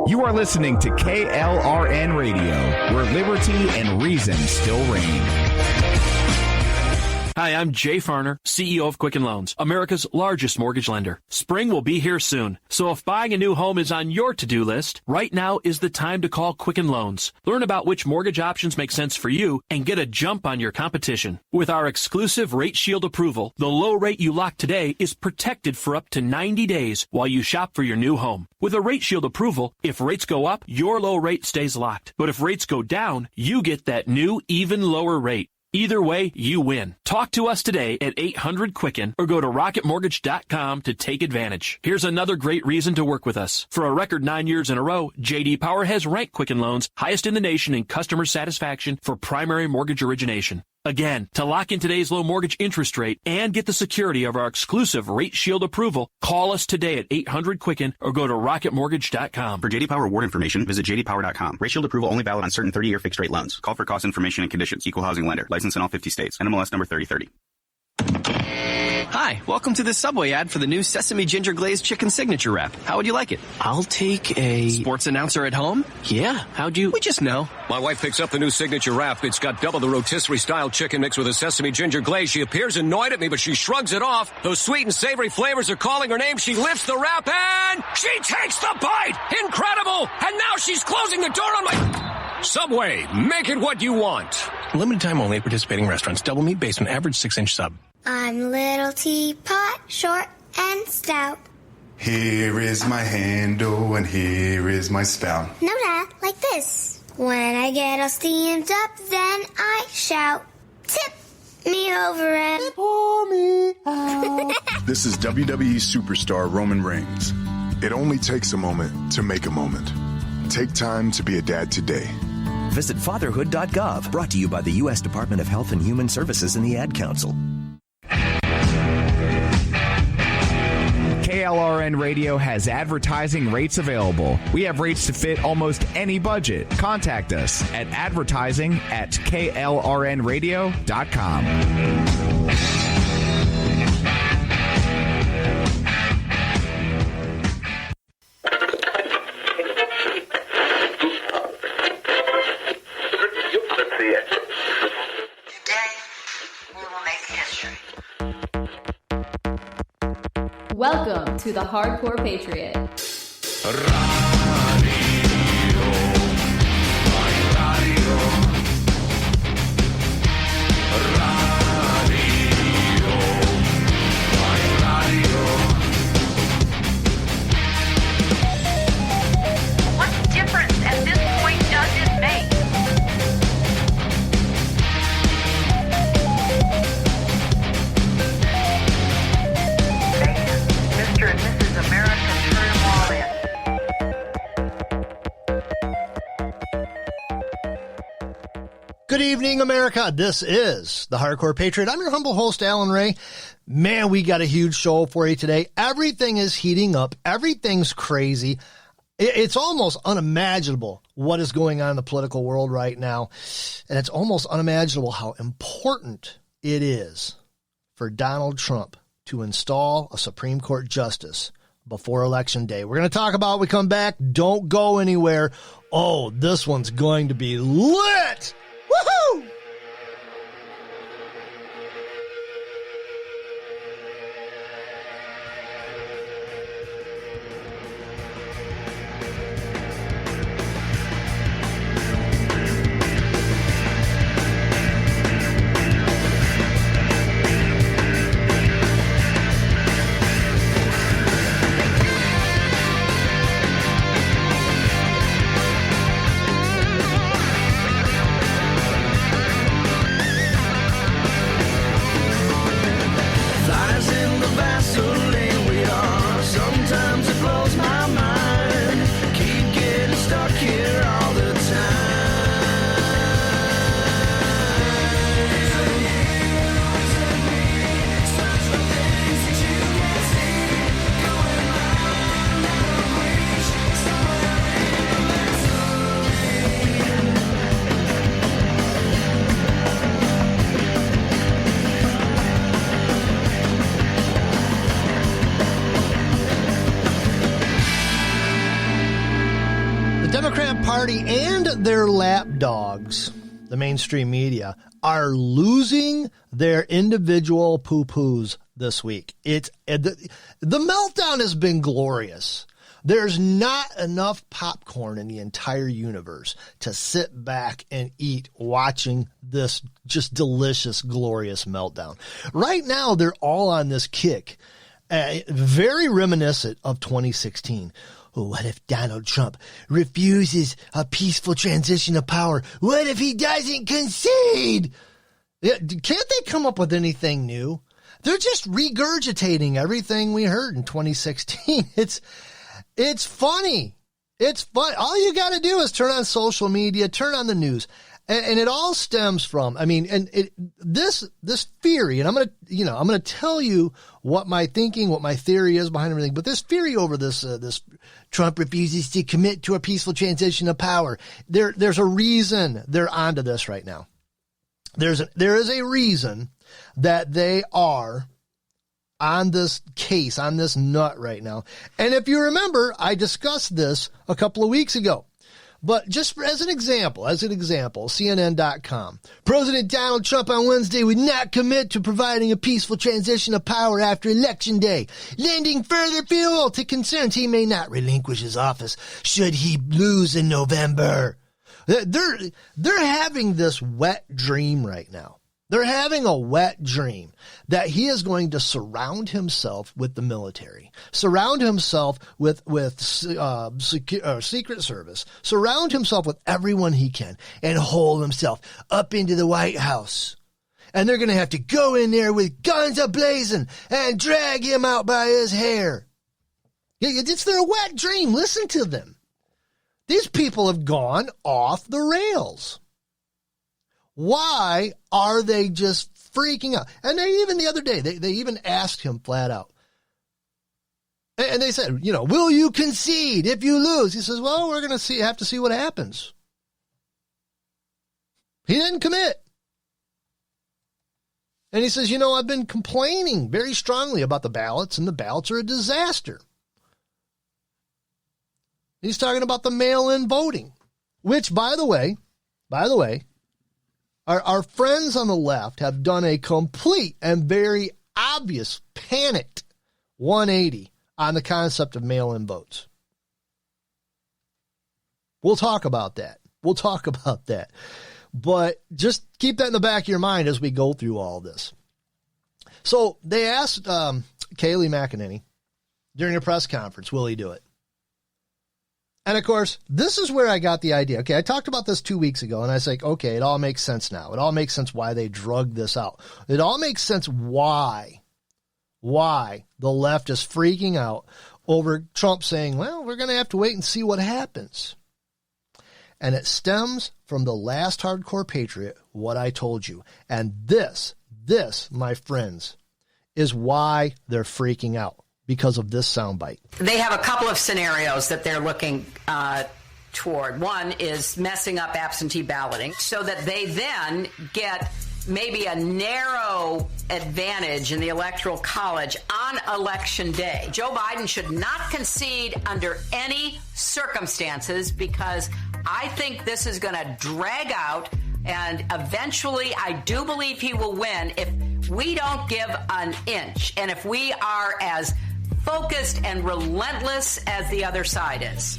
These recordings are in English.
You are listening to KLRN Radio, where liberty and reason still reign. Hi, I'm Jay Farner, CEO of Quicken Loans, America's largest mortgage lender. Spring will be here soon, so if buying a new home is on your to-do list, right now is the time to call Quicken Loans. Learn about which mortgage options make sense for you and get a jump on your competition. With our exclusive Rate Shield approval, the low rate you lock today is protected for up to 90 days while you shop for your new home. With a Rate Shield approval, if rates go up, your low rate stays locked. But if rates go down, you get that new, even lower rate. Either way, you win. Talk to us today at 800-QUICKEN or go to rocketmortgage.com to take advantage. Here's another great reason to work with us. For a record 9 years in a row, J.D. Power has ranked Quicken Loans highest in the nation in customer satisfaction for primary mortgage origination. Again, to lock in today's low mortgage interest rate and get the security of our exclusive Rate Shield approval, call us today at 800-QUICKEN or go to rocketmortgage.com. For J.D. Power award information, visit jdpower.com. Rate Shield approval only valid on certain 30-year fixed-rate loans. Call for cost information and conditions. Equal housing lender. License in all 50 states. NMLS number 3030. Hi, welcome to this Subway ad for the new Sesame Ginger Glazed Chicken Signature Wrap. How would you like it? I'll take a... Sports announcer at home? Yeah, how'd you... We just know. My wife picks up the new Signature Wrap. It's got double the rotisserie-style chicken mixed with a sesame ginger glaze. She appears annoyed at me, but she shrugs it off. Those sweet and savory flavors are calling her name. She lifts the wrap and she takes the bite! Incredible! And now she's closing the door on my... Subway, make it what you want. Limited time only at participating restaurants. Double meat basement, average 6-inch sub. I'm little teapot, short and stout. Here is my handle and here is my spout. No, Dad, like this. When I get all steamed up, then I shout, tip me over and pour me out. This is WWE superstar Roman Reigns. It only takes a moment to make a moment. Take time to be a dad today. Visit fatherhood.gov, brought to you by the U.S. Department of Health and Human Services and the Ad Council. KLRN Radio has advertising rates available. We have rates to fit almost any budget. Contact us at advertising@klrnradio.com. Welcome to the Hardcore Patriot. What difference at this point does it make? Mr. and Mrs. America turn them all in. Good evening, America. This is the Hardcore Patriot. I'm your humble host, Alan Ray. Man, we got a huge show for you today. Everything is heating up. Everything's crazy. It's almost unimaginable what is going on in the political world right now. And it's almost unimaginable how important it is for Donald Trump to install a Supreme Court justice before Election Day. We're going to talk about it when we come back. Don't go anywhere. Oh, this one's going to be lit. Woohoo! The Democrat Party and their lapdogs, the mainstream media, are losing their individual poo-poos this week. The meltdown has been glorious. There's not enough popcorn in the entire universe to sit back and eat watching this just delicious, glorious meltdown. Right now, they're all on this kick, very reminiscent of 2016. What if Donald Trump refuses a peaceful transition of power? What if he doesn't concede? Can't they come up with anything new? They're just regurgitating everything we heard in 2016. It's funny. It's fun. All you got to do is turn on social media, turn on the news. And it all stems from, this theory, and I'm going to tell you what my thinking, what my theory is behind everything. But this theory over this Trump refuses to commit to a peaceful transition of power. There's a reason they're onto this right now. There is a reason that they are on this case, on this nut right now. And if you remember, I discussed this a couple of weeks ago. But just as an example, CNN.com. President Donald Trump on Wednesday would not commit to providing a peaceful transition of power after Election Day, lending further fuel to concerns he may not relinquish his office should he lose in November. They're having this wet dream right now. They're having a wet dream that he is going to surround himself with the military, surround himself with Secret Service, surround himself with everyone he can, and haul himself up into the White House. And they're going to have to go in there with guns a-blazing and drag him out by his hair. It's their wet dream. Listen to them. These people have gone off the rails. Why are they just freaking out? And they even the other day, they even asked him flat out. And they said, will you concede if you lose? He says, well, we're going to have to see what happens. He didn't commit. And he says, I've been complaining very strongly about the ballots, and the ballots are a disaster. He's talking about the mail-in voting, which, by the way, our friends on the left have done a complete and very obvious panicked 180 on the concept of mail-in votes. We'll talk about that. But just keep that in the back of your mind as we go through all this. So they asked Kayleigh McEnany during a press conference, will he do it? And of course, this is where I got the idea. Okay, I talked about this 2 weeks ago, and I was like, okay, it all makes sense now. It all makes sense why they drug this out. It all makes sense why the left is freaking out over Trump saying, well, we're going to have to wait and see what happens. And it stems from the last hardcore patriot, what I told you. And this, my friends, is why they're freaking out. Because of this soundbite. They have a couple of scenarios that they're looking toward. One is messing up absentee balloting so that they then get maybe a narrow advantage in the Electoral College on Election Day. Joe Biden should not concede under any circumstances because I think this is going to drag out, and eventually I do believe he will win if we don't give an inch and if we are as focused and relentless as the other side is.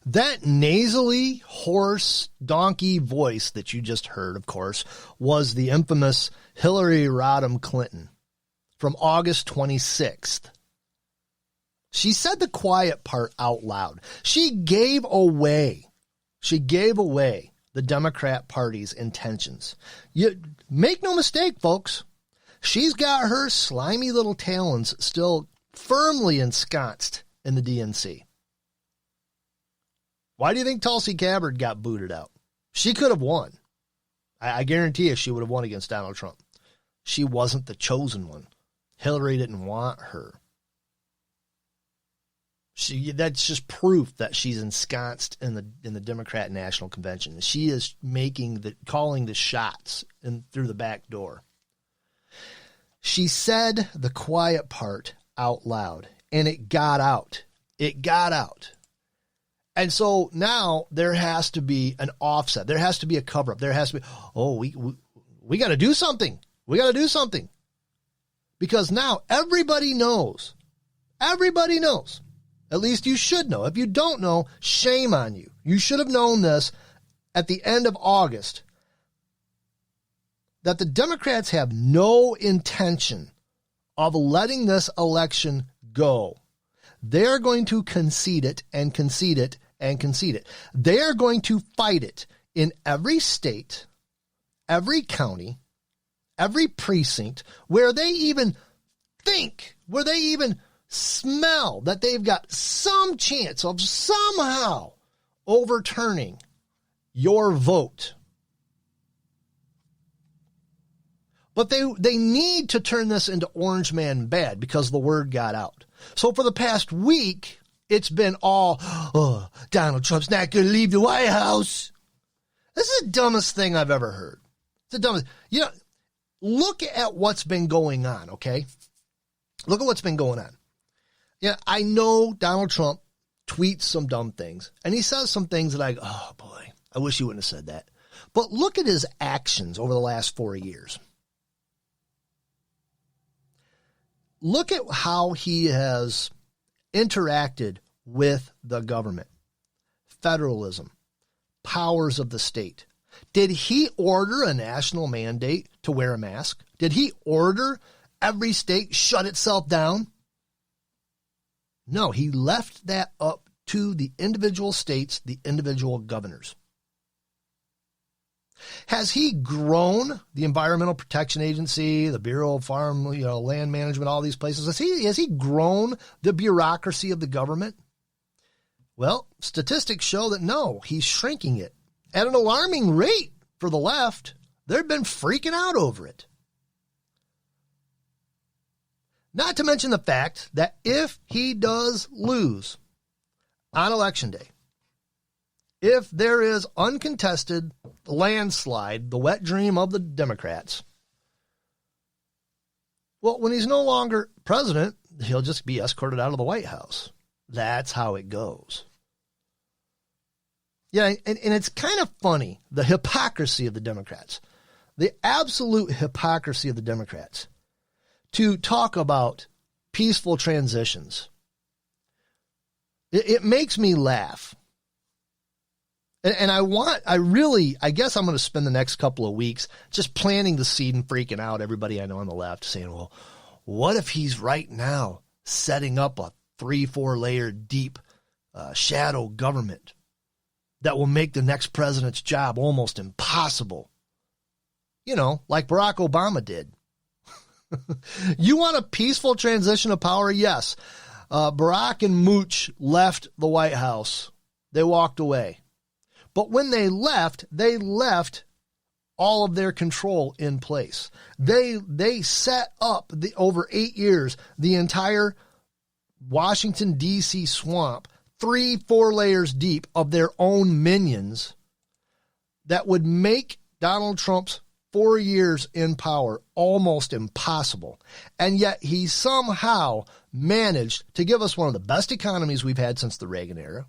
That nasally, hoarse, donkey voice that you just heard, of course, was the infamous Hillary Rodham Clinton from August 26th. She said the quiet part out loud. She gave away the Democrat Party's intentions. Make no mistake, folks. She's got her slimy little talons still firmly ensconced in the DNC. Why do you think Tulsi Gabbard got booted out? She could have won. I guarantee you she would have won against Donald Trump. She wasn't the chosen one. Hillary didn't want her. That's just proof that she's ensconced in the Democrat National Convention. She is calling the shots through the back door. She said the quiet part out loud, and it got out. And so now there has to be an offset. There has to be a cover-up. There has to be, we got to do something. We got to do something. Because now everybody knows. Everybody knows. At least you should know. If you don't know, shame on you. You should have known this at the end of August, that the Democrats have no intention of letting this election go. They're going to concede it and concede it and concede it. They're going to fight it in every state, every county, every precinct, where they even think, where they even smell that they've got some chance of somehow overturning your vote. But they need to turn this into Orange Man bad because the word got out. So for the past week, it's been all, Donald Trump's not going to leave the White House. This is the dumbest thing I've ever heard. It's the dumbest. You know, look at what's been going on, okay? Look at what's been going on. Yeah, I know Donald Trump tweets some dumb things, and he says some things that I go, oh boy, I wish he wouldn't have said that. But look at his actions over the last 4 years. Look at how he has interacted with the government, federalism, powers of the state. Did he order a national mandate to wear a mask? Did he order every state shut itself down? No, he left that up to the individual states, the individual governors. Has he grown the Environmental Protection Agency, the Bureau of Farm, Land Management, all these places? Has he grown the bureaucracy of the government? Well, statistics show that no, he's shrinking it at an alarming rate for the left. They've been freaking out over it. Not to mention the fact that if he does lose on Election Day, if there is uncontested landslide, the wet dream of the Democrats, well, when he's no longer president, he'll just be escorted out of the White House. That's how it goes. Yeah, and it's kind of funny, the hypocrisy of the Democrats, the absolute hypocrisy of the Democrats to talk about peaceful transitions. It makes me laugh. And I guess I'm going to spend the next couple of weeks just planting the seed and freaking out everybody I know on the left, saying, well, what if he's right now setting up a 3-4 layer deep shadow government that will make the next president's job almost impossible? You know, like Barack Obama did. You want a peaceful transition of power? Yes. Barack and Mooch left the White House. They walked away. But when they left all of their control in place. They set up over 8 years the entire Washington, D.C. swamp, 3-4 layers deep of their own minions that would make Donald Trump's 4 years in power almost impossible. And yet he somehow managed to give us one of the best economies we've had since the Reagan era.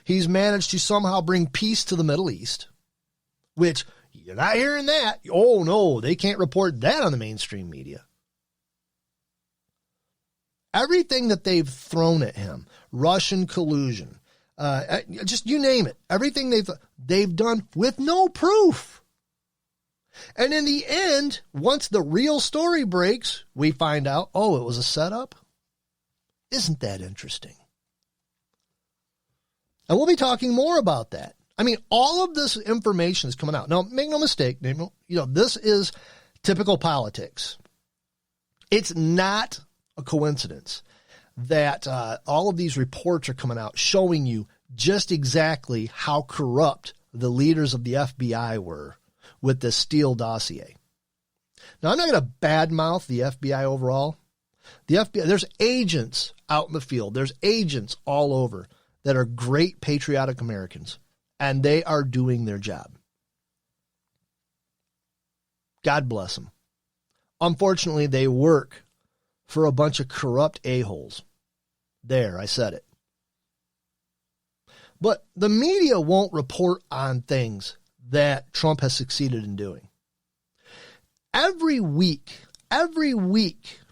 He's managed to somehow bring peace to the Middle East, which you're not hearing that. Oh, no, they can't report that on the mainstream media. Everything that they've thrown at him, Russian collusion, just you name it, everything they've done with no proof. And in the end, once the real story breaks, we find out, oh, it was a setup. Isn't that interesting? And we'll be talking more about that. I mean, all of this information is coming out. Now, make no mistake, this is typical politics. It's not a coincidence that all of these reports are coming out showing you just exactly how corrupt the leaders of the FBI were with this Steele dossier. Now, I'm not going to badmouth the FBI overall. The FBI, there's agents out in the field. There's agents all over that are great patriotic Americans, and they are doing their job. God bless them. Unfortunately, they work for a bunch of corrupt a-holes. There, I said it. But the media won't report on things that Trump has succeeded in doing. Every week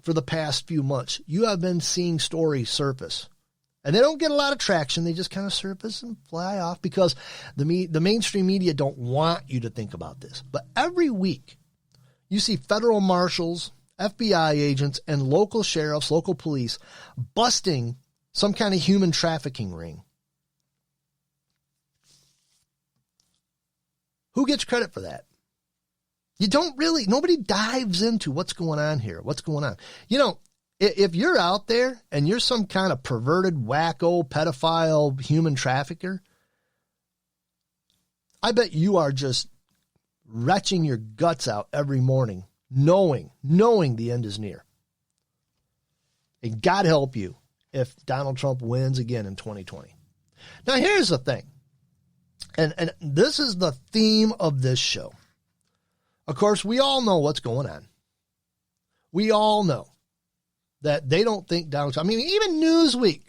for the past few months, you have been seeing stories surface. And they don't get a lot of traction. They just kind of surface and fly off because the mainstream media don't want you to think about this. But every week, you see federal marshals, FBI agents, and local sheriffs, local police busting some kind of human trafficking ring. Who gets credit for that? Nobody dives into what's going on here. What's going on? You know, if you're out there and you're some kind of perverted, wacko, pedophile, human trafficker, I bet you are just retching your guts out every morning, knowing the end is near. And God help you if Donald Trump wins again in 2020. Now, here's the thing. And this is the theme of this show. Of course, we all know what's going on. We all know that they don't think Donald Trump, I mean, even Newsweek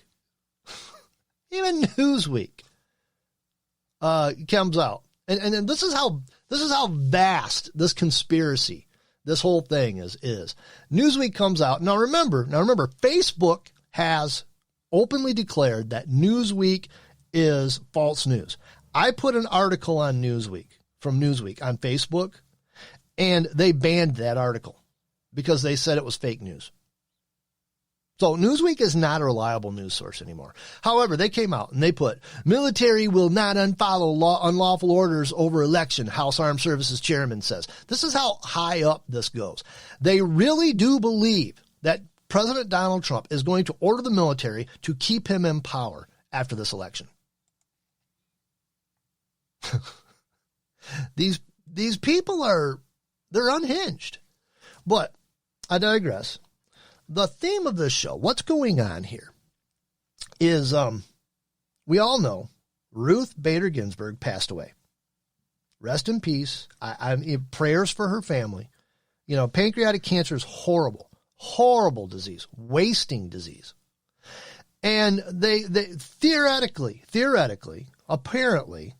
comes out. And this is how vast this conspiracy, this whole thing is. Newsweek comes out. Now remember, Facebook has openly declared that Newsweek is false news. I put an article on from Newsweek on Facebook, and they banned that article because they said it was fake news. So Newsweek is not a reliable news source anymore. However, they came out and they put, military will not unfollow unlawful orders over election, House Armed Services Chairman says. This is how high up this goes. They really do believe that President Donald Trump is going to order the military to keep him in power after this election. These people they're unhinged. But I digress. The theme of this show, what's going on here, is we all know Ruth Bader Ginsburg passed away. Rest in peace. I prayers for her family. You know, pancreatic cancer is horrible disease, wasting disease. And they theoretically, apparently,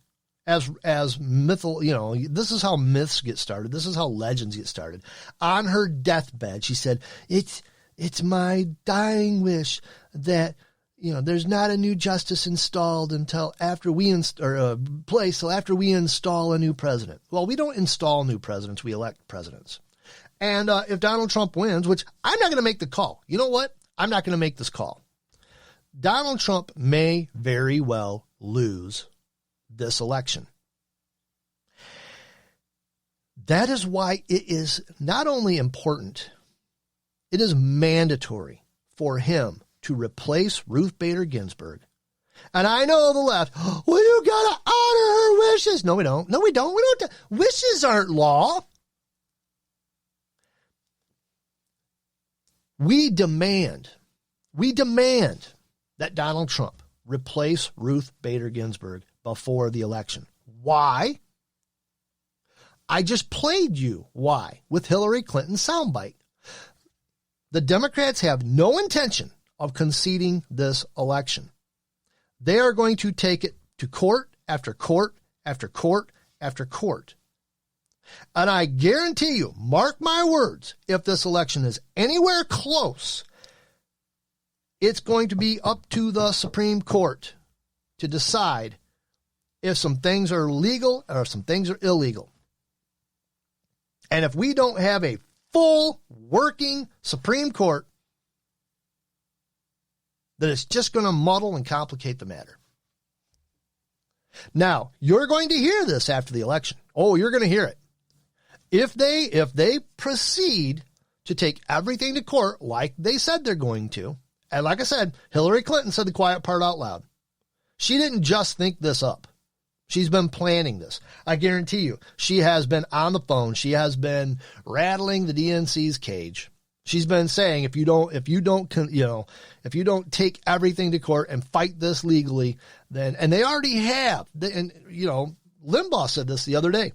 as mythal, you know, this is how myths get started. This is how legends get started. On her deathbed, she said, It's my dying wish that, you know, there's not a new justice installed until after we install a new president. Well, we don't install new presidents. We elect presidents. And if Donald Trump wins, which I'm not going to make the call. You know what? I'm not going to make this call. Donald Trump may very well lose this election. That is why it is not only important, it is mandatory for him to replace Ruth Bader Ginsburg. And I know the left, well, you got to honor her wishes. No, we don't. We don't. Wishes aren't law. We demand that Donald Trump replace Ruth Bader Ginsburg before the election. Why? I just played you why with Hillary Clinton's soundbite. The Democrats have no intention of conceding this election. They are going to take it to court after court after court after court. And I guarantee you, mark my words, if this election is anywhere close, it's going to be up to the Supreme Court to decide if some things are legal or some things are illegal. And if we don't have a full working Supreme Court, that it's just going to muddle and complicate the matter. Now, you're going to hear this after the election. Oh, you're going to hear it. If they proceed to take everything to court like they said they're going to, and like I said, Hillary Clinton said the quiet part out loud. She didn't just think this up. She's been planning this. I guarantee you, she has been on the phone. She has been rattling the DNC's cage. She's been saying, if you don't take everything to court and fight this legally, then, and they already have, and you know, Limbaugh said this the other day.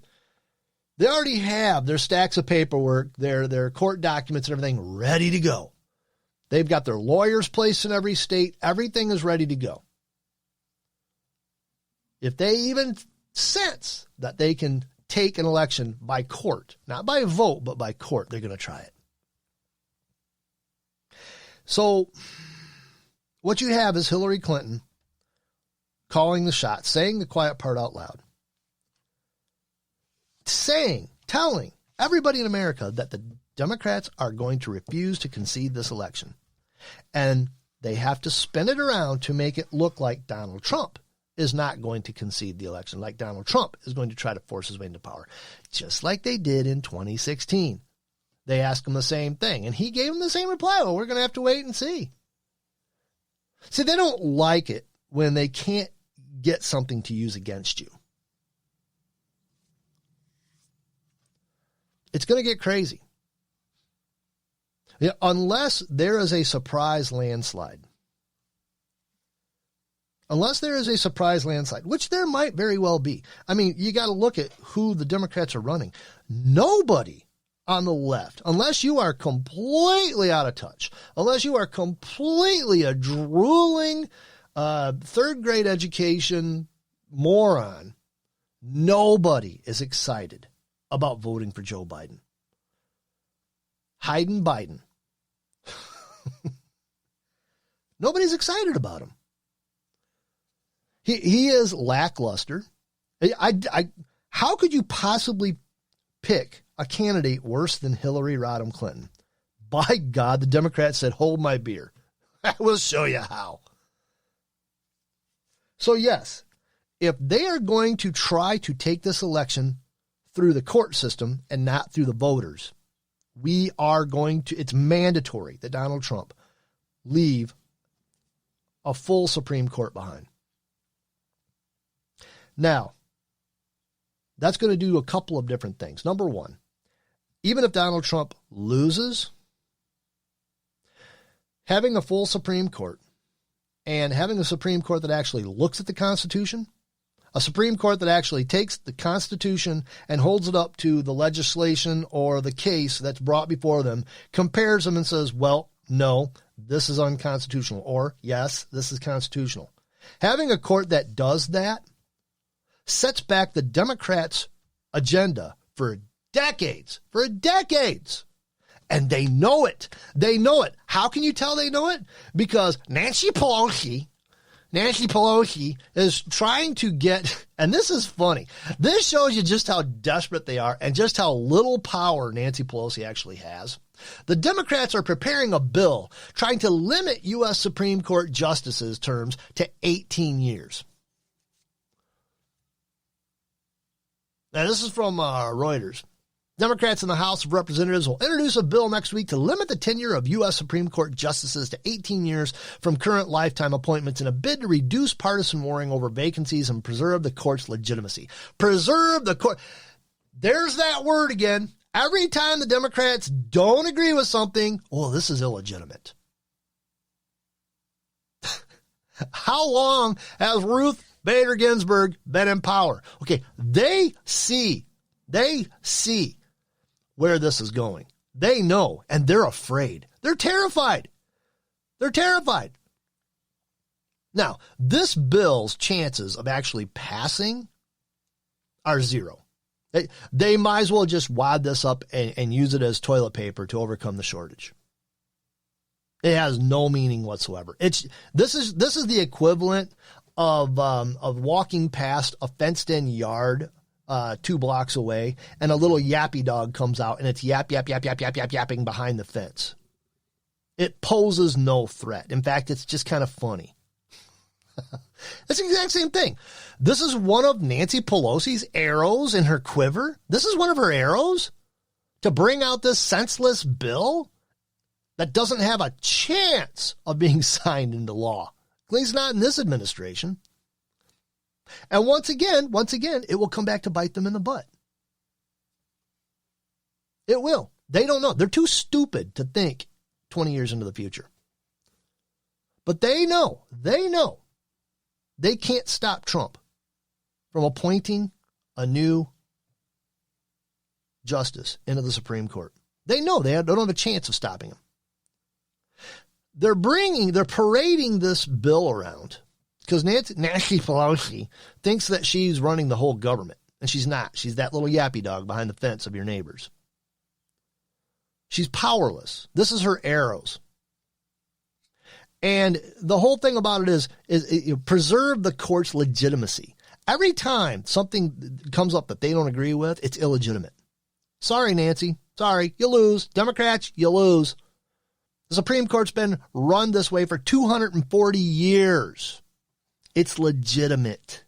They already have their stacks of paperwork, their court documents and everything ready to go. They've got their lawyers placed in every state. Everything is ready to go. if they even sense that they can take an election by court, not by vote, but by court, they're going to try it. So what you have is Hillary Clinton calling the shots, saying the quiet part out loud, telling everybody in America that the Democrats are going to refuse to concede this election. And they have to spin it around to make it look like Donald Trump is not going to concede the election, like Donald Trump is going to try to force his way into power, just like they did in 2016. They asked him the same thing, and he gave them the same reply. Well, we're going to have to wait and see. See, they don't like it when they can't get something to use against you. It's going to get crazy. Yeah, unless there is a surprise landslide. Unless there is a surprise landslide, which there might very well be. I mean, you got to look at who the Democrats are running. Nobody on the left, unless you are completely out of touch, unless you are completely a drooling third grade education moron, nobody is excited about voting for Joe Biden. Hiding Biden. Nobody's excited about him. He is lackluster. How could you possibly pick a candidate worse than Hillary Rodham Clinton? By God, the Democrats said, hold my beer. I will show you how. So yes, if they are going to try to take this election through the court system and not through the voters, we are going to, it's mandatory that Donald Trump leave a full Supreme Court behind. Now, that's going to do a couple of different things. Number one, even if Donald Trump loses, having a full Supreme Court and having a Supreme Court that actually looks at the Constitution, a Supreme Court that actually takes the Constitution and holds it up to the legislation or the case that's brought before them, compares them and says, well, no, this is unconstitutional, or yes, this is constitutional. Having a court that does that sets back the Democrats' agenda for decades. And they know it. They know it. How can you tell they know it? Because Nancy Pelosi is trying to get, and this is funny. This shows you just how desperate they are and just how little power Nancy Pelosi actually has. The Democrats are preparing a bill trying to limit U.S. Supreme Court justices' terms to 18 years. Now, this is from Reuters. Democrats in the House of Representatives will introduce a bill next week to limit the tenure of U.S. Supreme Court justices to 18 years from current lifetime appointments in a bid to reduce partisan warring over vacancies and preserve the court's legitimacy. Preserve the court. There's that word again. Every time the Democrats don't agree with something, well, this is illegitimate. How long has Ruth Bader Ginsburg been in power? Okay, they see where this is going. They know, and they're afraid. They're terrified. Now, this bill's chances of actually passing are zero. They might as well just wad this up and use it as toilet paper to overcome the shortage. It has no meaning whatsoever. This is the equivalent of walking past a fenced-in yard 2 blocks away, and a little yappy dog comes out, and it's yapping behind the fence. It poses no threat. In fact, it's just kind of funny. It's the exact same thing. This is one of Nancy Pelosi's arrows in her quiver. This is one of her arrows to bring out this senseless bill that doesn't have a chance of being signed into law. At least not in this administration. And once again, it will come back to bite them in the butt. It will. They don't know. They're too stupid to think 20 years into the future. But they know. They can't stop Trump from appointing a new justice into the Supreme Court. They know they don't have a chance of stopping him. They're parading this bill around Because Nancy Pelosi thinks that she's running the whole government, and she's not. She's that little yappy dog behind the fence of your neighbors. She's powerless. This is her arrows. And the whole thing about it is preserve the court's legitimacy. Every time something comes up that they don't agree with, it's illegitimate. Sorry, Nancy. Sorry, you lose. Democrats, you lose. The Supreme Court's been run this way for 240 years. It's legitimate.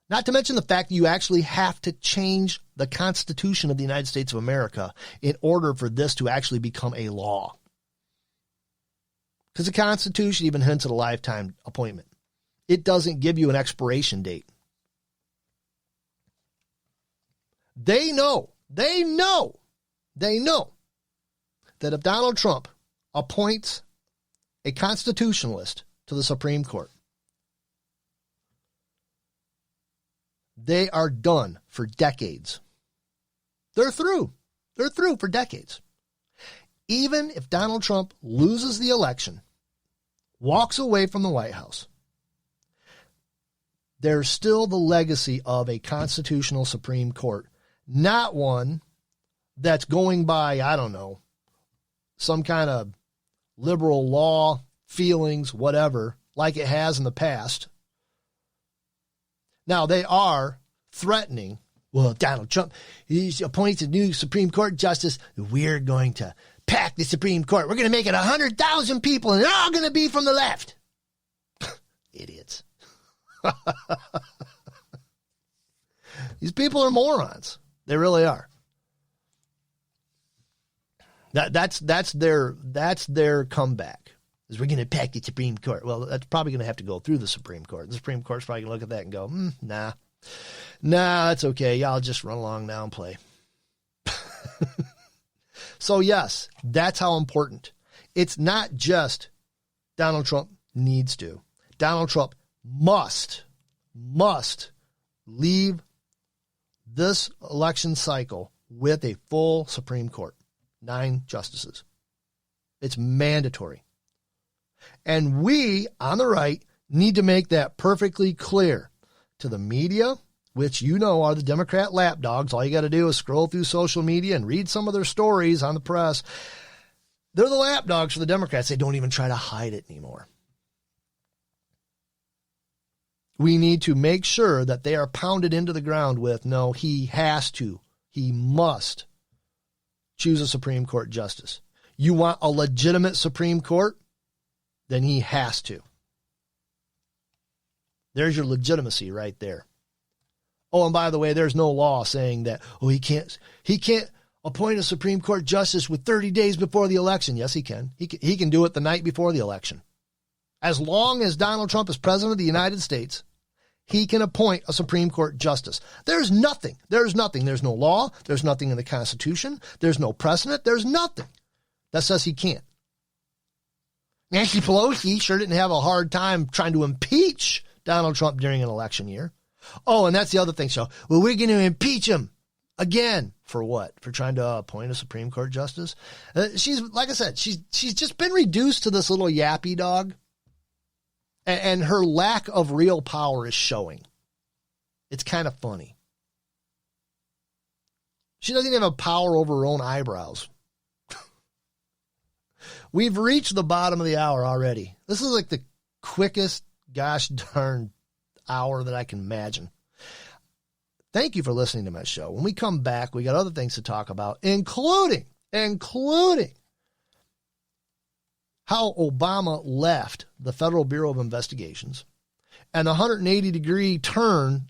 Not to mention the fact that you actually have to change the Constitution of the United States of America in order for this to actually become a law. Because the Constitution even hints at a lifetime appointment. It doesn't give you an expiration date. They know that if Donald Trump appoints a constitutionalist to the Supreme Court, they are done for decades. They're through. They're through for decades. Even if Donald Trump loses the election, walks away from the White House, there's still the legacy of a constitutional Supreme Court, not one that's going by, I don't know, some kind of liberal law, feelings, whatever, like it has in the past. Now, they are threatening, well, Donald Trump, he appoints a new Supreme Court justice. We're going to pack the Supreme Court. We're going to make it 100,000 people, and they're all going to be from the left. Idiots. These people are morons. They really are. That's their comeback. Is we're going to pack the Supreme Court. Well, that's probably going to have to go through the Supreme Court. The Supreme Court's probably going to look at that and go, nah, that's okay. Y'all just run along now and play. So yes, that's how important. It's not just Donald Trump needs to. Donald Trump must leave this election cycle with a full Supreme Court, 9 justices. It's mandatory. And we, on the right, need to make that perfectly clear to the media, which you know are the Democrat lapdogs. All you got to do is scroll through social media and read some of their stories on the press. They're the lapdogs for the Democrats. They don't even try to hide it anymore. We need to make sure that they are pounded into the ground with, no, he must choose a Supreme Court justice. You want a legitimate Supreme Court? Then he has to. There's your legitimacy right there. Oh, and by the way, there's no law saying that, he can't appoint a Supreme Court justice with 30 days before the election. Yes, he can. He can do it the night before the election. As long as Donald Trump is president of the United States, he can appoint a Supreme Court justice. There's nothing. There's no law. There's nothing in the Constitution. There's no precedent. There's nothing that says he can't. Nancy Pelosi sure didn't have a hard time trying to impeach Donald Trump during an election year. Oh, and that's the other thing. So, well, we're going to impeach him again. For what? For trying to appoint a Supreme Court justice? She's, like I said, she's just been reduced to this little yappy dog. And her lack of real power is showing. It's kind of funny. She doesn't even have power over her own eyebrows. We've reached the bottom of the hour already. This is like the quickest gosh darn hour that I can imagine. Thank you for listening to my show. When we come back, we got other things to talk about, including how Obama left the Federal Bureau of Investigations and the 180-degree turn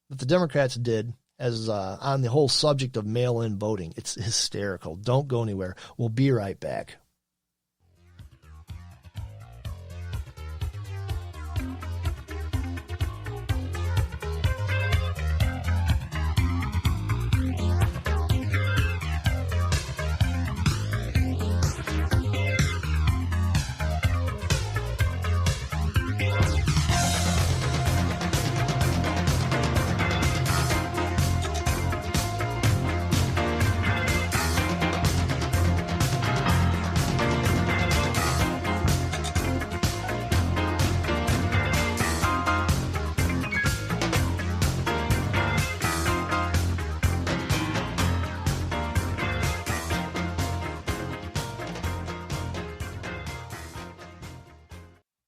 that the Democrats did as on the whole subject of mail-in voting. It's hysterical. Don't go anywhere. We'll be right back.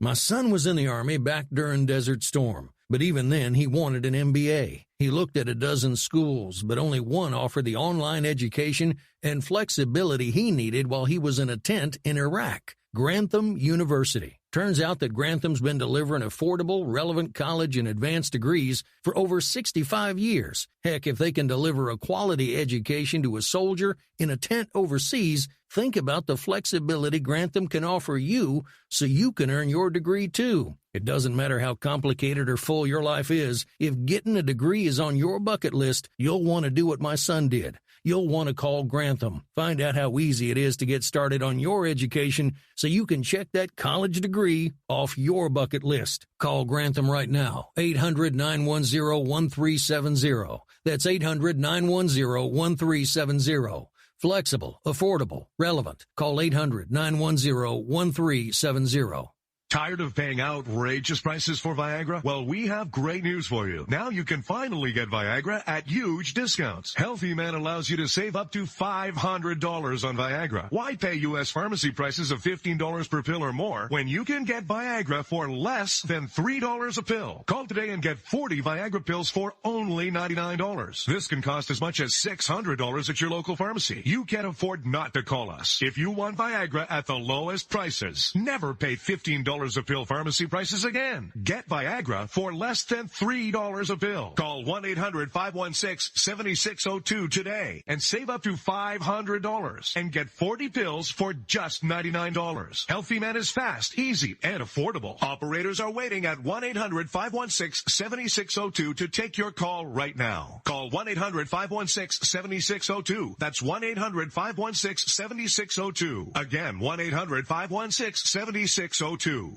My son was in the Army back during Desert Storm, but even then he wanted an MBA. He looked at a dozen schools, but only one offered the online education and flexibility he needed while he was in a tent in Iraq. Grantham University. Turns out that Grantham's been delivering affordable, relevant college and advanced degrees for over 65 years. Heck, if they can deliver a quality education to a soldier in a tent overseas, think about the flexibility Grantham can offer you so you can earn your degree too. It doesn't matter how complicated or full your life is. If getting a degree is on your bucket list, you'll want to do what my son did. You'll want to call Grantham. Find out how easy it is to get started on your education so you can check that college degree off your bucket list. Call Grantham right now. 800-910-1370. That's 800-910-1370. Flexible, affordable, relevant. Call 800-910-1370. Tired of paying outrageous prices for Viagra? Well, we have great news for you. Now you can finally get Viagra at huge discounts. Healthy Man allows you to save up to $500 on Viagra. Why pay U.S. pharmacy prices of $15 per pill or more when you can get Viagra for less than $3 a pill? Call today and get 40 Viagra pills for only $99. This can cost as much as $600 at your local pharmacy. You can't afford not to call us. If you want Viagra at the lowest prices, never pay $15 a pill pharmacy prices again. Get Viagra for less than $3 a pill. Call 1-800-516-7602 today and save up to $500 and get 40 pills for just $99. Healthy Man is fast, easy, and affordable. Operators are waiting at 1-800-516-7602 to take your call right now. Call 1-800-516-7602. That's 1-800-516-7602. Again, 1-800-516-7602.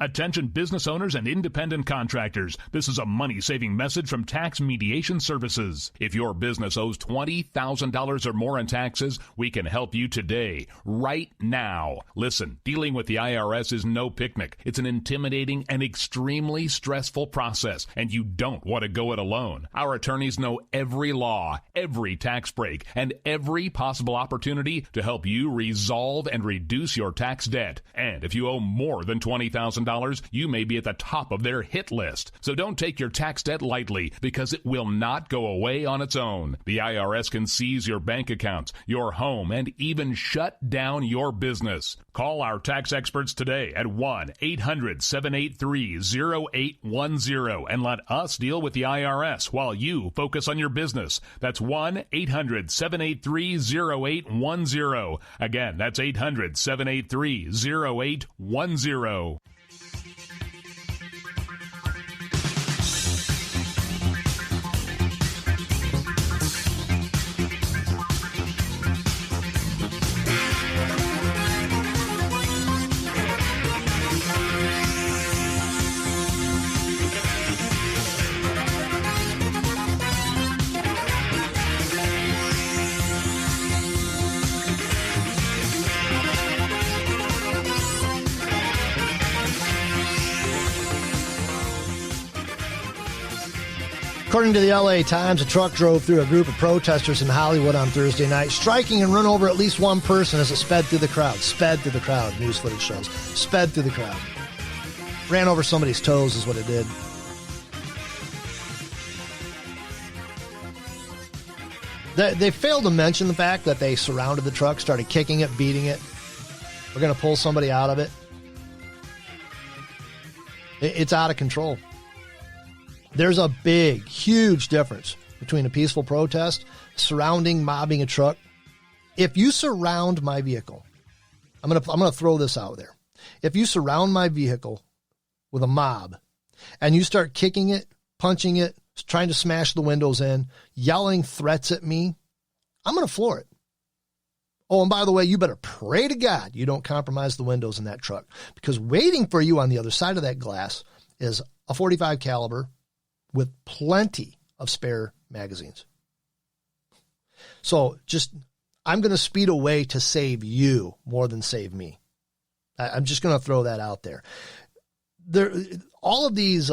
Attention business owners and independent contractors. This is a money-saving message from Tax Mediation Services. If your business owes $20,000 or more in taxes, we can help you today, right now. Listen, dealing with the IRS is no picnic. It's an intimidating and extremely stressful process, and you don't want to go it alone. Our attorneys know every law, every tax break, and every possible opportunity to help you resolve and reduce your tax debt. And if you owe more than $20,000, you may be at the top of their hit list. So don't take your tax debt lightly, because it will not go away on its own. The IRS can seize your bank accounts, your home, and even shut down your business. Call our tax experts today at 1-800-783-0810 and let us deal with the IRS while you focus on your business. That's 1-800-783-0810. Again, that's 800-783-0810. According to the LA Times, a truck drove through a group of protesters in Hollywood on Thursday night, striking and run over at least one person as it sped through the crowd. Sped through the crowd, news footage shows. Sped through the crowd. Ran over somebody's toes is what it did. They failed to mention the fact that they surrounded the truck, started kicking it, beating it. We're going to pull somebody out of it. It's out of control. There's a big, huge difference between a peaceful protest, surrounding, mobbing a truck. If you surround my vehicle, I'm going to throw this out there. If you surround my vehicle with a mob and you start kicking it, punching it, trying to smash the windows in, yelling threats at me, I'm going to floor it. Oh, and by the way, you better pray to God you don't compromise the windows in that truck, because waiting for you on the other side of that glass is a .45 caliber with plenty of spare magazines. So I'm going to speed away to save you more than save me. I'm just going to throw that out there. All of these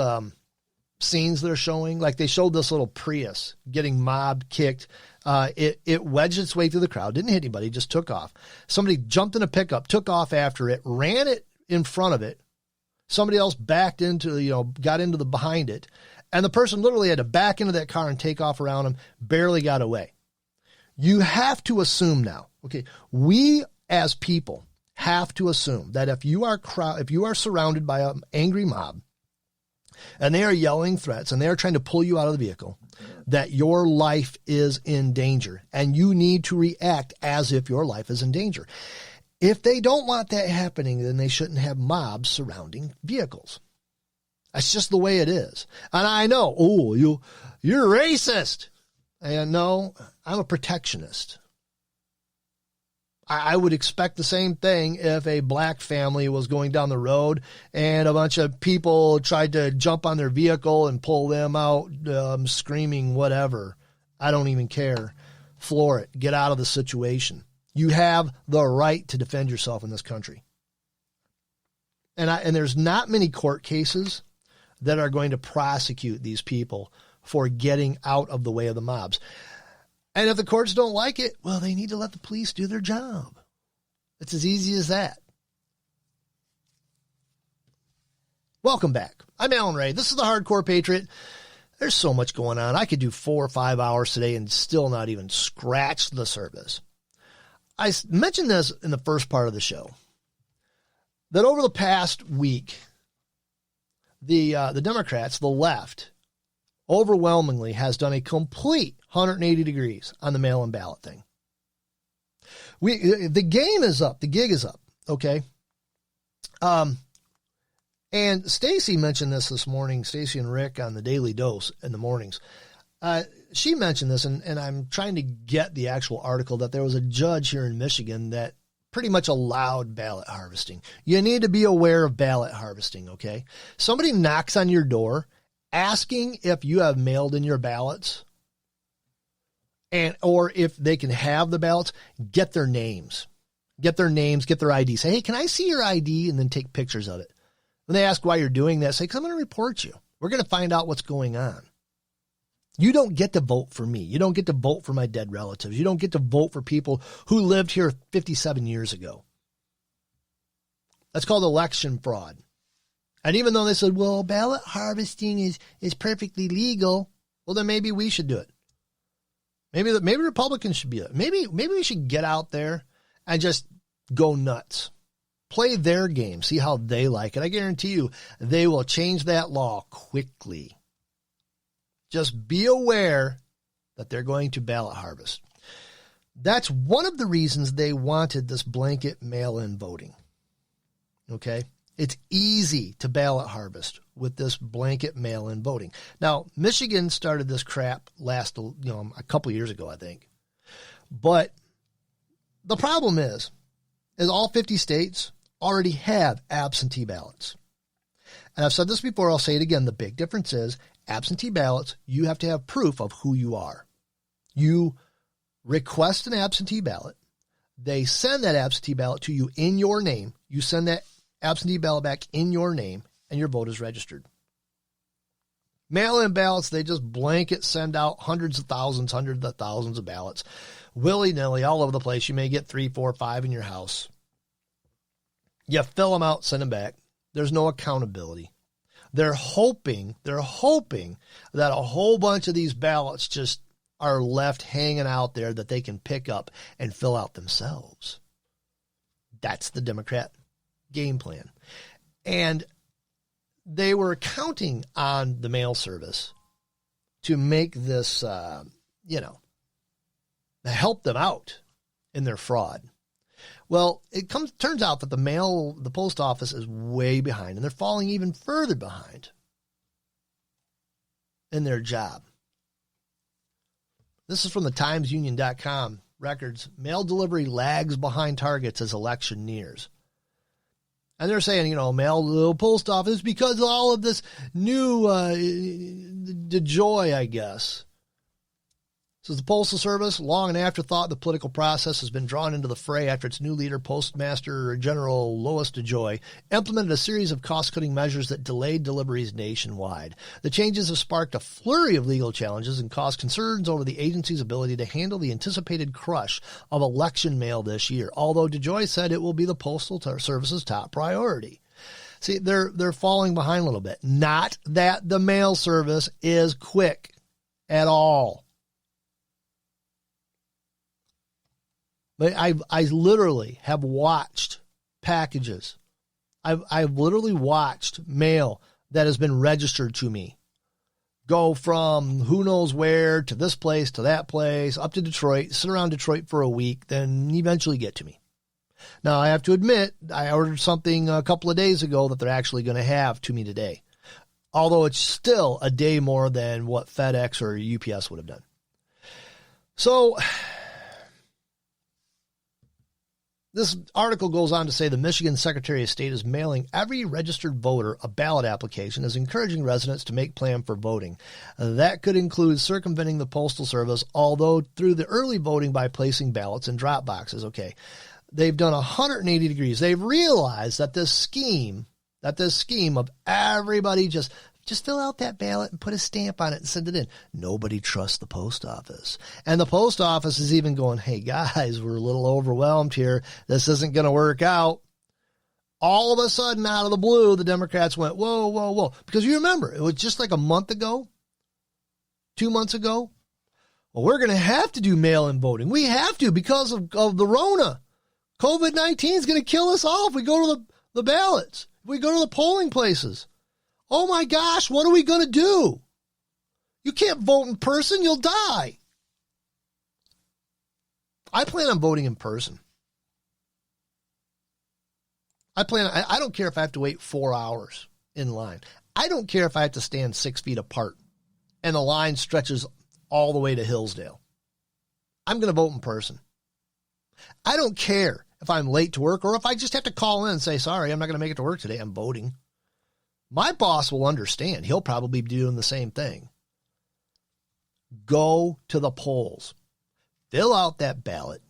scenes they're showing, like they showed this little Prius getting mobbed, kicked. It wedged its way through the crowd, didn't hit anybody, just took off. Somebody jumped in a pickup, took off after it, ran it in front of it, Somebody else backed into, got into the behind it. And the person literally had to back into that car and take off around him, barely got away. You have to assume now, okay, we as people have to assume that if you are surrounded by an angry mob and they are yelling threats and they are trying to pull you out of the vehicle, that your life is in danger and you need to react as if your life is in danger. If they don't want that happening, then they shouldn't have mobs surrounding vehicles. That's just the way it is. And I know, you're racist. And no, I'm a protectionist. I would expect the same thing if a black family was going down the road and a bunch of people tried to jump on their vehicle and pull them out, screaming whatever. I don't even care. Floor it. Get out of the situation. You have the right to defend yourself in this country. And there's not many court cases that are going to prosecute these people for getting out of the way of the mobs. And if the courts don't like it, well, they need to let the police do their job. It's as easy as that. Welcome back. I'm Alan Ray. This is the Hardcore Patriot. There's so much going on. I could do 4 or 5 hours today and still not even scratch the surface. I mentioned this in the first part of the show, that over the past week, the Democrats, the left, overwhelmingly has done a complete 180 degrees on the mail-in ballot thing. The game is up. The gig is up. Okay. And Stacy mentioned this morning, Stacy and Rick on the Daily Dose in the mornings. She mentioned this, and I'm trying to get the actual article, that there was a judge here in Michigan that pretty much allowed ballot harvesting. You need to be aware of ballot harvesting, okay? Somebody knocks on your door asking if you have mailed in your ballots, or if they can have the ballots, get their names. Get their names, get their ID. Say, hey, can I see your ID? And then take pictures of it. When they ask why you're doing that, say, because I'm going to report you. We're going to find out what's going on. You don't get to vote for me. You don't get to vote for my dead relatives. You don't get to vote for people who lived here 57 years ago. That's called election fraud. And even though they said, well, ballot harvesting is perfectly legal, well, then maybe we should do it. Maybe Republicans should be it. Maybe we should get out there and just go nuts. Play their game. See how they like it. I guarantee you they will change that law quickly. Just be aware that they're going to ballot harvest. That's one of the reasons they wanted this blanket mail-in voting. Okay? It's easy to ballot harvest with this blanket mail-in voting. Now, Michigan started this crap a couple years ago, I think. But the problem is all 50 states already have absentee ballots. And I've said this before, I'll say it again. The big difference is absentee ballots, you have to have proof of who you are. You request an absentee ballot. They send that absentee ballot to you in your name. You send that absentee ballot back in your name, and your vote is registered. Mail-in ballots, they just blanket send out hundreds of thousands of ballots, willy-nilly, all over the place. You may get 3, 4, 5 in your house. You fill them out, send them back. There's no accountability. They're hoping that a whole bunch of these ballots just are left hanging out there that they can pick up and fill out themselves. That's the Democrat game plan. And they were counting on the mail service to make this, help them out in their fraud. Well, turns out that the post office is way behind, and they're falling even further behind in their job. This is from the TimesUnion.com records. Mail delivery lags behind targets as election nears. And they're saying, mail post office because of all of this new joy, I guess. Says the Postal Service, long an afterthought, the political process has been drawn into the fray after its new leader, Postmaster General Lois DeJoy, implemented a series of cost-cutting measures that delayed deliveries nationwide. The changes have sparked a flurry of legal challenges and caused concerns over the agency's ability to handle the anticipated crush of election mail this year, although DeJoy said it will be the Postal Service's top priority. See, they're falling behind a little bit. Not that the mail service is quick at all. But I literally have watched packages. I've literally watched mail that has been registered to me go from who knows where to this place to that place, up to Detroit, sit around Detroit for a week, then eventually get to me. Now, I have to admit, I ordered something a couple of days ago that they're actually going to have to me today, although it's still a day more than what FedEx or UPS would have done. So this article goes on to say the Michigan Secretary of State is mailing every registered voter a ballot application, is encouraging residents to make plans for voting. That could include circumventing the Postal Service, although through the early voting by placing ballots in drop boxes. Okay, they've done 180 degrees. They've realized that this scheme of everybody just fill out that ballot and put a stamp on it and send it in. Nobody trusts the post office. And the post office is even going, hey, guys, we're a little overwhelmed here. This isn't going to work out. All of a sudden, out of the blue, the Democrats went, whoa, whoa, whoa. Because you remember, it was just like a month ago, 2 months ago. Well, we're going to have to do mail-in voting. We have to because of the Rona. COVID-19 is going to kill us all if we go to the ballots, if we go to the polling places. Oh my gosh, what are we going to do? You can't vote in person, you'll die. I plan on voting in person. I don't care if I have to wait 4 hours in line. I don't care if I have to stand 6 feet apart and the line stretches all the way to Hillsdale. I'm going to vote in person. I don't care if I'm late to work or if I just have to call in and say, sorry, I'm not going to make it to work today. I'm voting. My boss will understand. He'll probably be doing the same thing. Go to the polls. Fill out that ballot.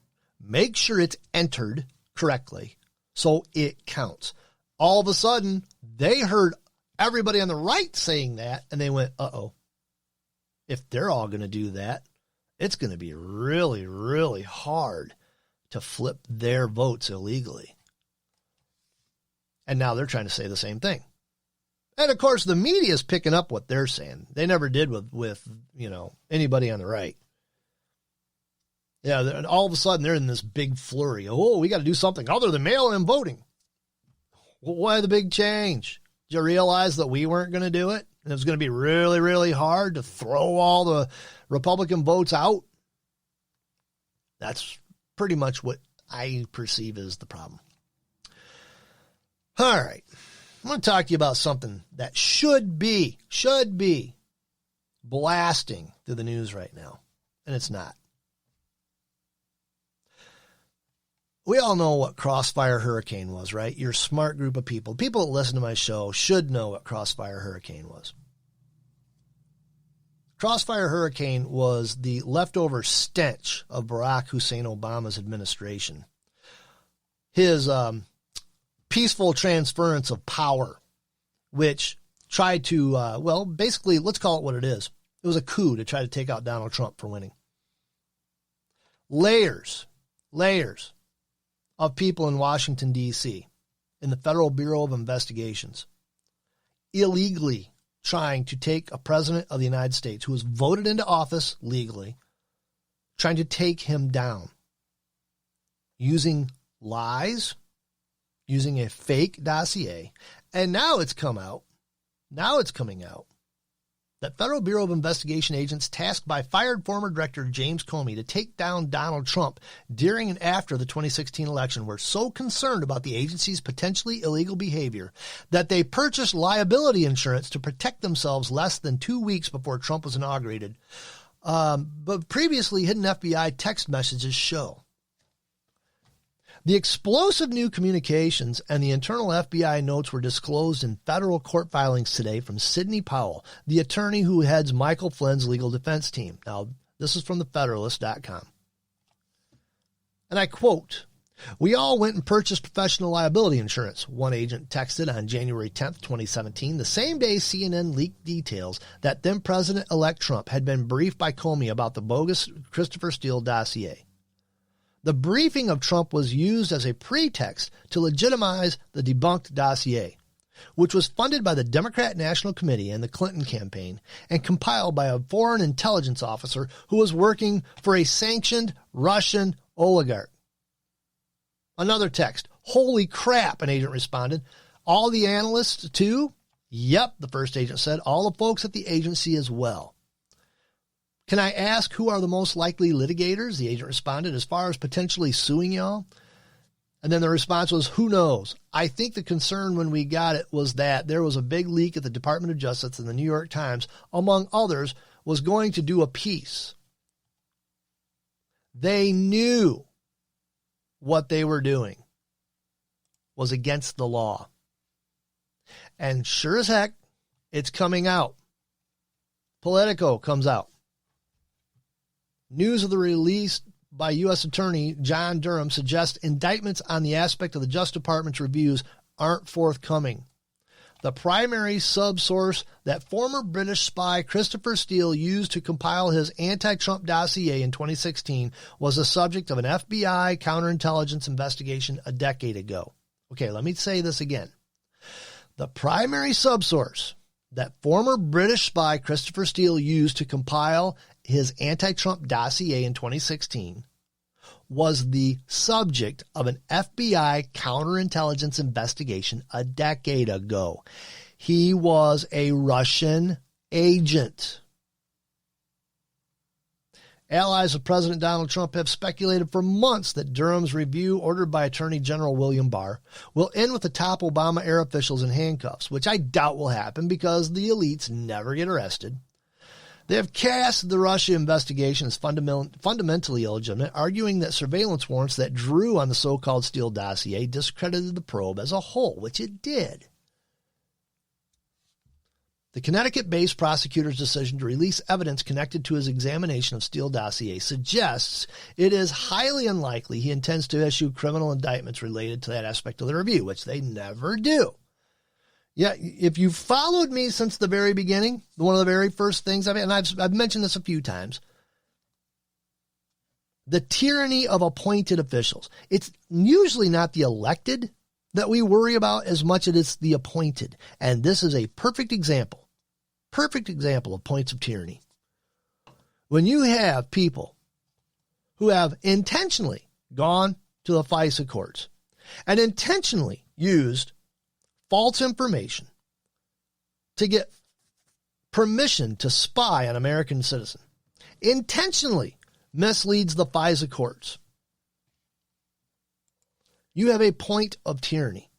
Make sure it's entered correctly so it counts. All of a sudden, they heard everybody on the right saying that, and they went, uh-oh. If they're all going to do that, it's going to be really, really hard to flip their votes illegally. And now they're trying to say the same thing. And, of course, the media is picking up what they're saying. They never did with anybody on the right. Yeah, and all of a sudden, they're in this big flurry. Oh, we got to do something other than mail-in voting. Well, why the big change? Did you realize that we weren't going to do it? And it was going to be really, really hard to throw all the Republican votes out? That's pretty much what I perceive as the problem. All right. I'm going to talk to you about something that should be blasting through the news right now, and it's not. We all know what Crossfire Hurricane was, right? You're a smart group of people. People that listen to my show should know what Crossfire Hurricane was. Crossfire Hurricane was the leftover stench of Barack Hussein Obama's administration. His peaceful transference of power, which tried to, basically, let's call it what it is. It was a coup to try to take out Donald Trump for winning. Layers of people in Washington, D.C., in the Federal Bureau of Investigations, illegally trying to take a president of the United States who was voted into office legally, trying to take him down using lies, using a fake dossier. And now it's coming out that Federal Bureau of Investigation agents tasked by fired former director James Comey to take down Donald Trump during and after the 2016 election were so concerned about the agency's potentially illegal behavior that they purchased liability insurance to protect themselves less than 2 weeks before Trump was inaugurated. But previously hidden FBI text messages show. The explosive new communications and the internal FBI notes were disclosed in federal court filings today from Sidney Powell, the attorney who heads Michael Flynn's legal defense team. Now, this is from thefederalist.com. And I quote, "We all went and purchased professional liability insurance," one agent texted on January 10th, 2017, the same day CNN leaked details that then President-elect Trump had been briefed by Comey about the bogus Christopher Steele dossier. The briefing of Trump was used as a pretext to legitimize the debunked dossier. which was funded by the Democrat National Committee and the Clinton campaign and compiled by a foreign intelligence officer who was working for a sanctioned Russian oligarch. Another text. Holy crap, an agent responded. All the analysts too? Yep, the first agent said. All the folks at the agency as well. Can I ask who are the most likely litigators? The agent responded, as far as potentially suing y'all. And then the response was, who knows? I think the concern when we got it was that there was a big leak at the Department of Justice and the New York Times, among others, was going to do a piece. They knew what they were doing was against the law. And sure as heck, it's coming out. Politico comes out. News of the release by U.S. Attorney John Durham suggests indictments on the aspect of the Justice Department's reviews aren't forthcoming. The primary subsource that former British spy Christopher Steele used to compile his anti-Trump dossier in 2016 was the subject of an FBI counterintelligence investigation a decade ago. Okay, let me say this again. The primary subsource that former British spy Christopher Steele used to compile his anti-Trump dossier in 2016 was the subject of an FBI counterintelligence investigation a decade ago. He was a Russian agent. Allies of President Donald Trump have speculated for months that Durham's review, ordered by Attorney General William Barr, will end with the top Obama-era officials in handcuffs, which I doubt will happen because the elites never get arrested. They have cast the Russia investigation as fundamentally illegitimate, arguing that surveillance warrants that drew on the so-called Steele dossier discredited the probe as a whole, which it did. The Connecticut-based prosecutor's decision to release evidence connected to his examination of Steele dossier suggests it is highly unlikely he intends to issue criminal indictments related to that aspect of the review, which they never do. Yeah, if you followed me since the very beginning, one of the very first things I've mentioned this a few times, the tyranny of appointed officials. It's usually not the elected that we worry about as much as it's the appointed. And this is a perfect example of points of tyranny. When you have people who have intentionally gone to the FISA courts and intentionally used false information to get permission to spy on American citizen, intentionally misleads the FISA courts, you have a point of tyranny.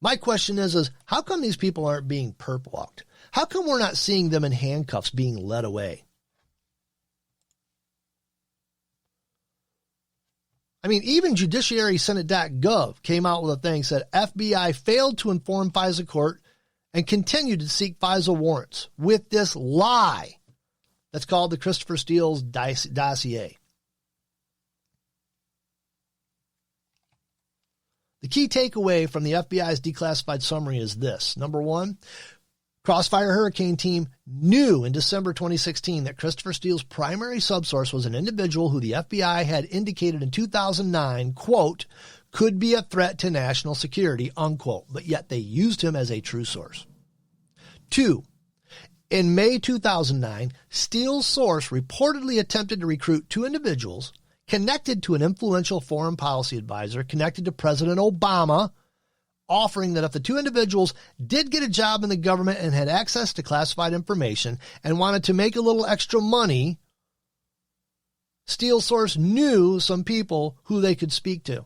My question is how come these people aren't being perp walked? How come we're not seeing them in handcuffs being led away? I mean, even judiciarysenate.gov came out with a thing, said FBI failed to inform FISA court and continued to seek FISA warrants with this lie that's called the Christopher Steele's dossier. The key takeaway from the FBI's declassified summary is this. Number one, Crossfire Hurricane Team knew in December 2016 that Christopher Steele's primary subsource was an individual who the FBI had indicated in 2009, quote, could be a threat to national security, unquote, but yet they used him as a true source. Two, in May 2009, Steele's source reportedly attempted to recruit two individuals connected to an influential foreign policy advisor connected to President Obama, offering that if the two individuals did get a job in the government and had access to classified information and wanted to make a little extra money, Steele's source knew some people who they could speak to.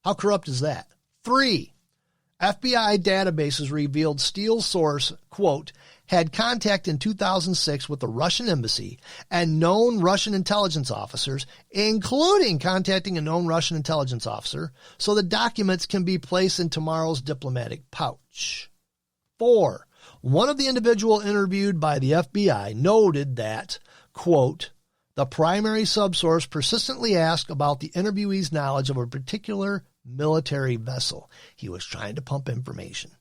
How corrupt is that? 3, FBI databases revealed Steele's source, quote, had contact in 2006 with the Russian embassy and known Russian intelligence officers, including contacting a known Russian intelligence officer, so the documents can be placed in tomorrow's diplomatic pouch. 4, one of the individual interviewed by the FBI noted that, quote, the primary subsource persistently asked about the interviewee's knowledge of a particular military vessel. He was trying to pump information.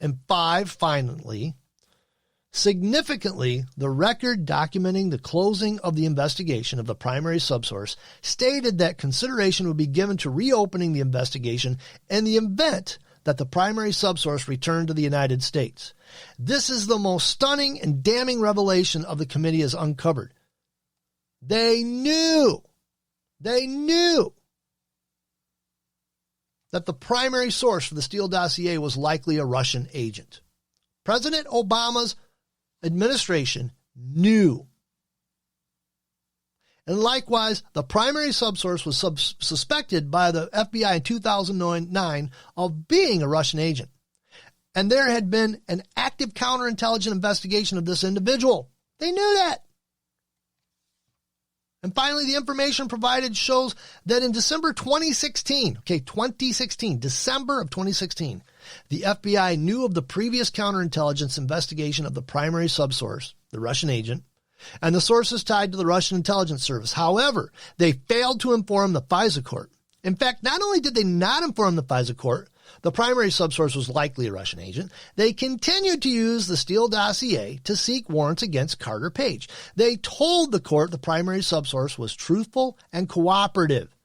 And 5, finally, Significantly, the record documenting the closing of the investigation of the primary subsource stated that consideration would be given to reopening the investigation in the event that the primary subsource returned to the United States. This is the most stunning and damning revelation of the committee has uncovered. They knew that the primary source for the Steele dossier was likely a Russian agent. President Obama's administration knew. And likewise, the primary subsource was suspected by the FBI in 2009 of being a Russian agent. And there had been an active counterintelligence investigation of this individual. They knew that. And finally, the information provided shows that in December 2016, December of 2016, the FBI knew of the previous counterintelligence investigation of the primary subsource, the Russian agent, and the sources tied to the Russian intelligence service. However, they failed to inform the FISA court. In fact, not only did they not inform the FISA court the primary subsource was likely a Russian agent, they continued to use the Steele dossier to seek warrants against Carter Page. They told the court the primary subsource was truthful and cooperative.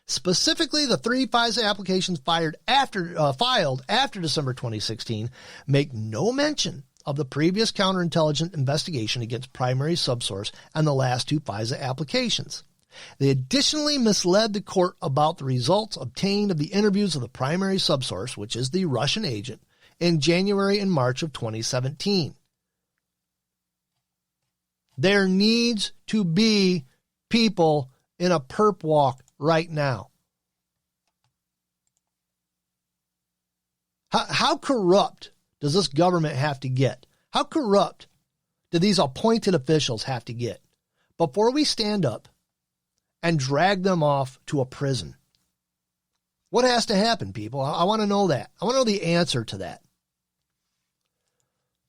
Specifically, the 3 FISA applications filed after December 2016 make no mention of the previous counterintelligence investigation against primary subsource and the last 2 FISA applications. They additionally misled the court about the results obtained of the interviews of the primary subsource, which is the Russian agent, in January and March of 2017. There needs to be people in a perp walk right now. How corrupt does this government have to get? How corrupt do these appointed officials have to get before we stand up and drag them off to a prison? What has to happen, people? I want to know that. I want to know the answer to that.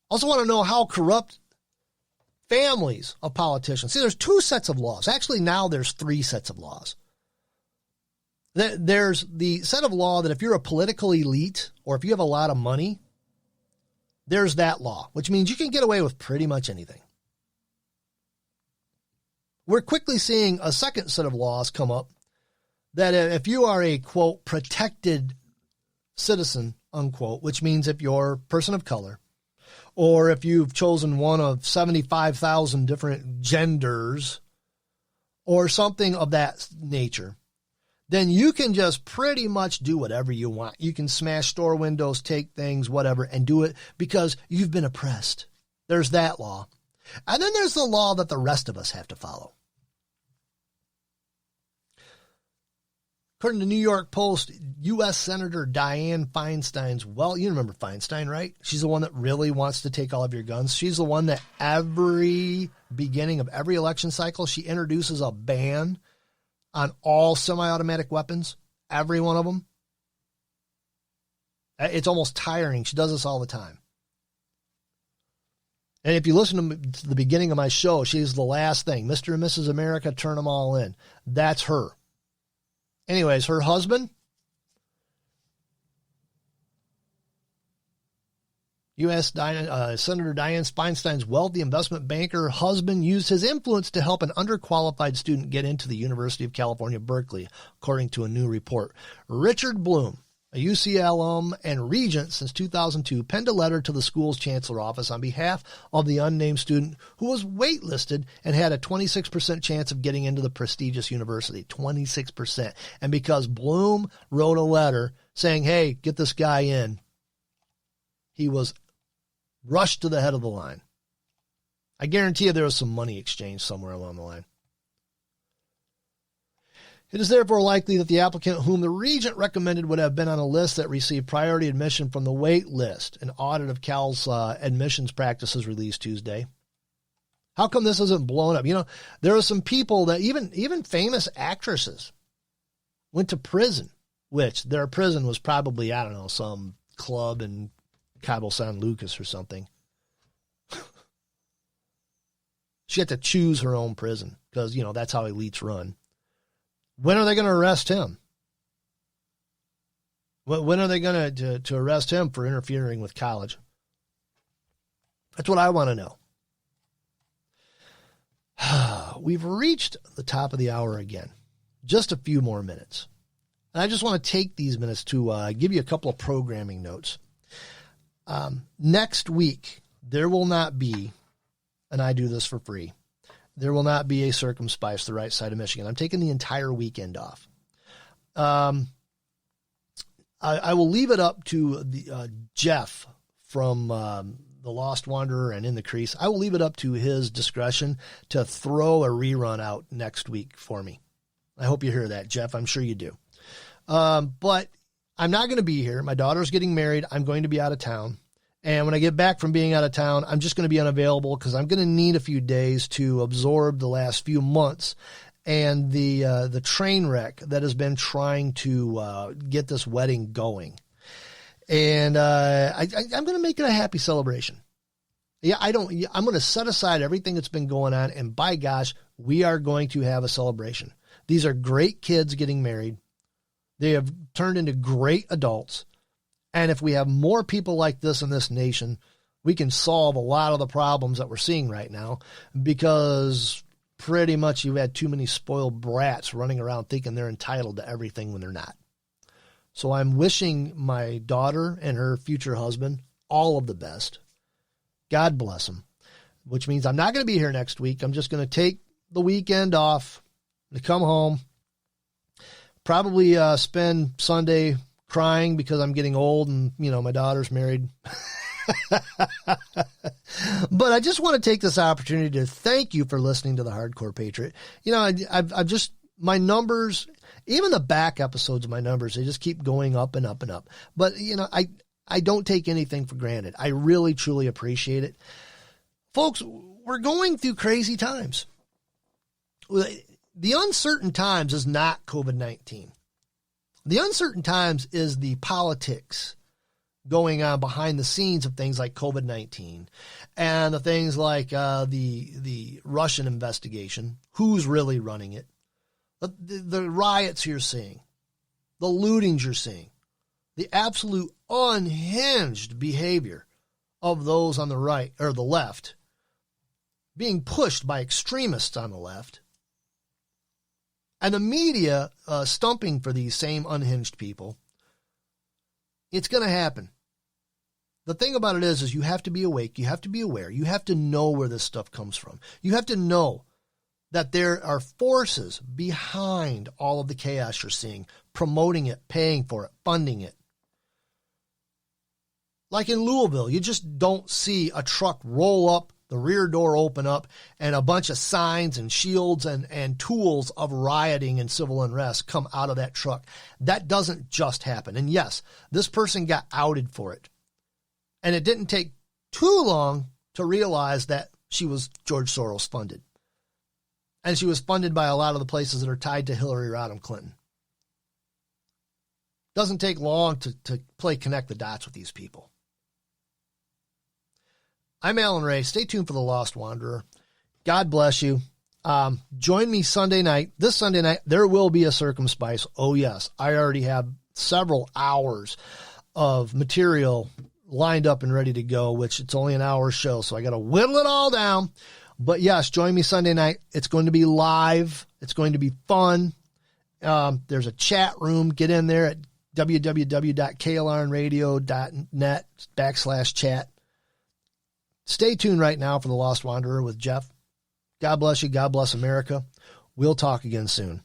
Also want to know how corrupt families of politicians. See, there's 2 sets of laws. Actually, now there's 3 sets of laws. There's the set of law that if you're a political elite or if you have a lot of money, there's that law, which means you can get away with pretty much anything. We're quickly seeing a second set of laws come up that if you are a, quote, protected citizen, unquote, which means if you're a person of color, or if you've chosen one of 75,000 different genders, or something of that nature, then you can just pretty much do whatever you want. You can smash store windows, take things, whatever, and do it because you've been oppressed. There's that law. And then there's the law that the rest of us have to follow. According to New York Post, U.S. Senator Dianne Feinstein's, well, you remember Feinstein, right? She's the one that really wants to take all of your guns. She's the one that every beginning of every election cycle, she introduces a ban on all semi-automatic weapons, every one of them. It's almost tiring. She does this all the time. And if you listen to the beginning of my show, she's the last thing. Mr. and Mrs. America, turn them all in. That's her. Anyways, her husband, U.S. Senator Dianne Feinstein's wealthy investment banker husband used his influence to help an underqualified student get into the University of California, Berkeley, according to a new report. Richard Bloom, a UCL alum and regent since 2002, penned a letter to the school's chancellor office on behalf of the unnamed student who was waitlisted and had a 26% chance of getting into the prestigious university. 26%. And because Bloom wrote a letter saying, hey, get this guy in, he was rushed to the head of the line. I guarantee you there was some money exchanged somewhere along the line. It is therefore likely that the applicant whom the regent recommended would have been on a list that received priority admission from the wait list. An audit of Cal's admissions practices released Tuesday. How come this isn't blown up? You know, there are some people that even famous actresses went to prison, which their prison was probably, I don't know, some club in Cabo San Lucas or something. She had to choose her own prison because, you know, that's how elites run. When are they going to arrest him? When are they going to arrest him for interfering with college? That's what I want to know. We've reached the top of the hour again. Just a few more minutes. And I just want to take these minutes to give you a couple of programming notes. Next week, there will not be, and I do this for free, there will not be a Circumspice the right side of Michigan. I'm taking the entire weekend off. I will leave it up to Jeff from The Lost Wanderer and In the Crease. I will leave it up to his discretion to throw a rerun out next week for me. I hope you hear that, Jeff. I'm sure you do. But I'm not going to be here. My daughter's getting married. I'm going to be out of town. And when I get back from being out of town, I'm just going to be unavailable because I'm going to need a few days to absorb the last few months and the train wreck that has been trying to get this wedding going. And I'm going to make it a happy celebration. Yeah, I'm going to set aside everything that's been going on, and by gosh, we are going to have a celebration. These are great kids getting married. They have turned into great adults. And if we have more people like this in this nation, we can solve a lot of the problems that we're seeing right now, because pretty much you've had too many spoiled brats running around thinking they're entitled to everything when they're not. So I'm wishing my daughter and her future husband all of the best. God bless them, which means I'm not going to be here next week. I'm just going to take the weekend off to come home, probably spend Sunday crying because I'm getting old and, my daughter's married. But I just want to take this opportunity to thank you for listening to the Hardcore Patriot. I've just, my numbers, even the back episodes of my numbers, they just keep going up and up and up. But, I don't take anything for granted. I really, truly appreciate it. Folks, we're going through crazy times. The uncertain times is not COVID-19. The uncertain times is the politics going on behind the scenes of things like COVID-19 and the things like the Russian investigation, who's really running it, the riots you're seeing, the lootings you're seeing, the absolute unhinged behavior of those on the right or the left being pushed by extremists on the left, and the media stumping for these same unhinged people. It's going to happen. The thing about it is you have to be awake. You have to be aware. You have to know where this stuff comes from. You have to know that there are forces behind all of the chaos you're seeing, promoting it, paying for it, funding it. Like in Louisville, you just don't see a truck roll up, the rear door open up, and a bunch of signs and shields and tools of rioting and civil unrest come out of that truck. That doesn't just happen. And yes, this person got outed for it. And it didn't take too long to realize that she was George Soros funded. And she was funded by a lot of the places that are tied to Hillary Rodham Clinton. Doesn't take long to play connect the dots with these people. I'm Alan Ray. Stay tuned for The Lost Wanderer. God bless you. Join me Sunday night. This Sunday night, there will be a Circumspice. Oh, yes. I already have several hours of material lined up and ready to go, which it's only an hour show, so I got to whittle it all down. But yes, join me Sunday night. It's going to be live. It's going to be fun. There's a chat room. Get in there at www.klrnradio.net/chat. Stay tuned right now for The Lost Wanderer with Jeff. God bless you. God bless America. We'll talk again soon.